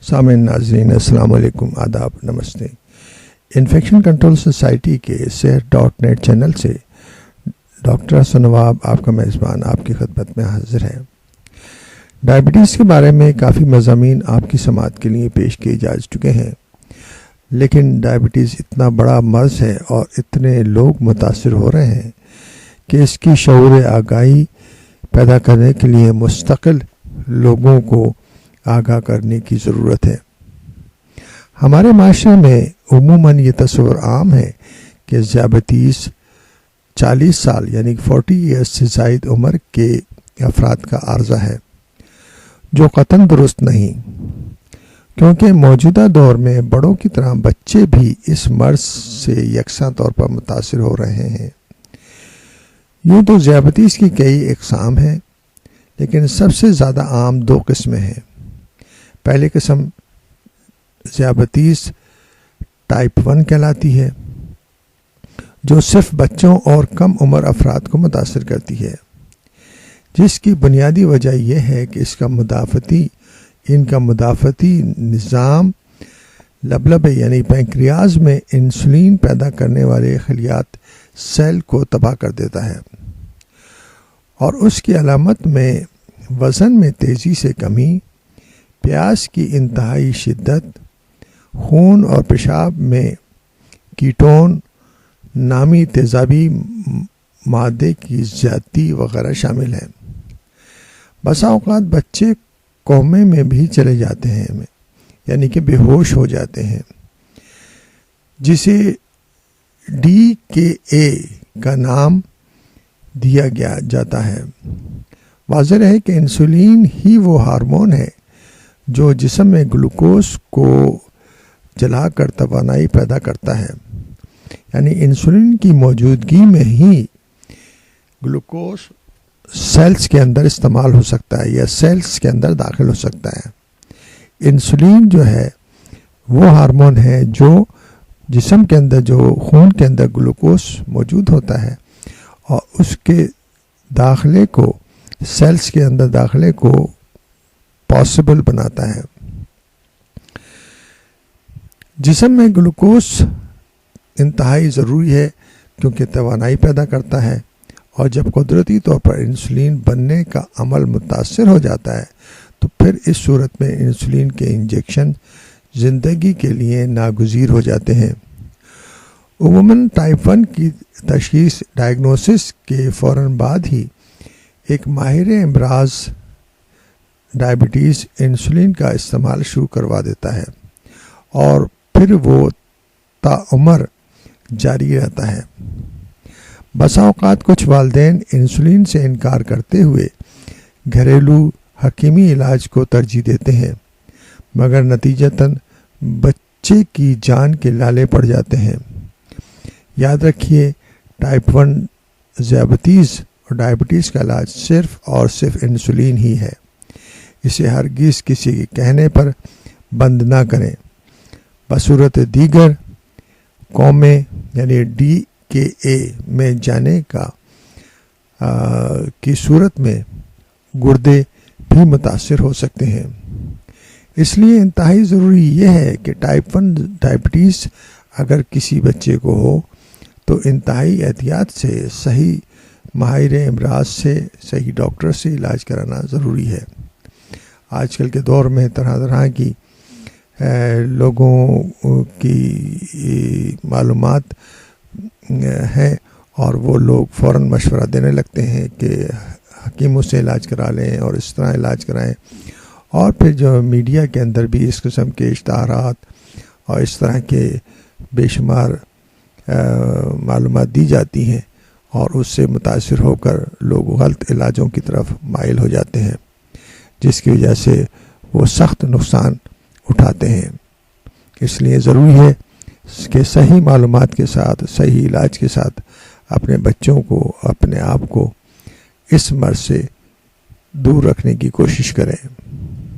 سامعین ناظرین السلام علیکم، آداب، نمستے۔ انفیکشن کنٹرول سوسائٹی کے صحت.نیٹ چینل سے ڈاکٹر حسن نواب آپ کا میزبان آپ کی خدمت میں حاضر ہے۔ ڈائبٹیز کے بارے میں کافی مضامین آپ کی سماعت کے لیے پیش کیے جا چکے ہیں، لیکن ڈائبٹیز اتنا بڑا مرض ہے اور اتنے لوگ متاثر ہو رہے ہیں کہ اس کی شعور آگاہی پیدا کرنے کے لیے مستقل لوگوں کو آگاہ کرنے کی ضرورت ہے۔ ہمارے معاشرے میں عموماً یہ تصور عام ہے کہ ذیابیطس 40 سال یعنی 40 ایئرز سے زائد عمر کے افراد کا عارضہ ہے، جو قطعاً درست نہیں، کیونکہ موجودہ دور میں بڑوں کی طرح بچے بھی اس مرض سے یکساں طور پر متاثر ہو رہے ہیں۔ یوں تو ذیابیطس کی کئی اقسام ہیں، لیکن سب سے زیادہ عام دو قسمیں ہیں۔ پہلی قسم ذیابیطس ٹائپ 1 کہلاتی ہے، جو صرف بچوں اور کم عمر افراد کو متاثر کرتی ہے، جس کی بنیادی وجہ یہ ہے کہ ان کا مدافعتی نظام لبلبے یعنی پینکریاز میں انسولین پیدا کرنے والے خلیات سیل کو تباہ کر دیتا ہے، اور اس کی علامت میں وزن میں تیزی سے کمی، پیاس کی انتہائی شدت، خون اور پیشاب میں کیٹون نامی تیزابی مادے کی زیادتی وغیرہ شامل ہیں۔ بسا اوقات بچے کومے میں بھی چلے جاتے ہیں، یعنی کہ بے ہوش ہو جاتے ہیں، جسے DKA کا نام دیا جاتا ہے۔ واضح ہے کہ انسولین ہی وہ ہارمون ہے جو جسم میں گلوکوز کو جلا کر توانائی پیدا کرتا ہے، یعنی انسولین کی موجودگی میں ہی گلوکوز سیلز کے اندر استعمال ہو سکتا ہے یا سیلز کے اندر داخل ہو سکتا ہے۔ انسولین جو ہے وہ ہارمون ہے جو جسم کے اندر، جو خون کے اندر گلوکوز موجود ہوتا ہے، اور اس کے داخلے کو، سیلز کے اندر داخلے کو پاسبل بناتا ہے۔ جسم میں گلوکوز انتہائی ضروری ہے کیونکہ توانائی پیدا کرتا ہے، اور جب قدرتی طور پر انسولین بننے کا عمل متاثر ہو جاتا ہے تو پھر اس صورت میں انسولین کے انجیکشن زندگی کے لیے ناگزیر ہو جاتے ہیں۔ عموماً ٹائپ 1 کی تشخیص ڈائگنوسس کے فوراً بعد ہی ایک ماہر امراض ڈائبٹیز انسولین کا استعمال شروع کروا دیتا ہے، اور پھر وہ تعمر جاری رہتا ہے۔ بسا اوقات کچھ والدین انسولین سے انکار کرتے ہوئے گھریلو حکیمی علاج کو ترجیح دیتے ہیں، مگر نتیجتاً بچے کی جان کے لالے پڑ جاتے ہیں۔ یاد رکھیے، ٹائپ 1 ذیابیطس اور ڈائبٹیز کا علاج صرف اور صرف انسولین ہی ہے۔ اسے ہرگز کسی کے کہنے پر بند نہ کریں۔ بصورت دیگر کومے یعنی DKA میں جانے کی صورت میں گردے بھی متاثر ہو سکتے ہیں۔ اس لیے انتہائی ضروری یہ ہے کہ ٹائپ 1 ڈائبٹیز اگر کسی بچے کو ہو تو انتہائی احتیاط سے صحیح ماہر امراض سے، صحیح ڈاکٹر سے علاج کرانا ضروری ہے۔ آج کل کے دور میں طرح طرح کی لوگوں کی معلومات ہیں، اور وہ لوگ فوراً مشورہ دینے لگتے ہیں کہ حکیموں سے علاج کرا لیں اور اس طرح علاج کرائیں، اور پھر جو میڈیا کے اندر بھی اس قسم کے اشتہارات اور اس طرح کے بے شمار معلومات دی جاتی ہیں، اور اس سے متاثر ہو کر لوگ غلط علاجوں کی طرف مائل ہو جاتے ہیں، جس کی وجہ سے وہ سخت نقصان اٹھاتے ہیں۔ اس لیے ضروری ہے کہ صحیح معلومات کے ساتھ، صحیح علاج کے ساتھ اپنے بچوں کو، اپنے آپ کو اس مرض سے دور رکھنے کی کوشش کریں۔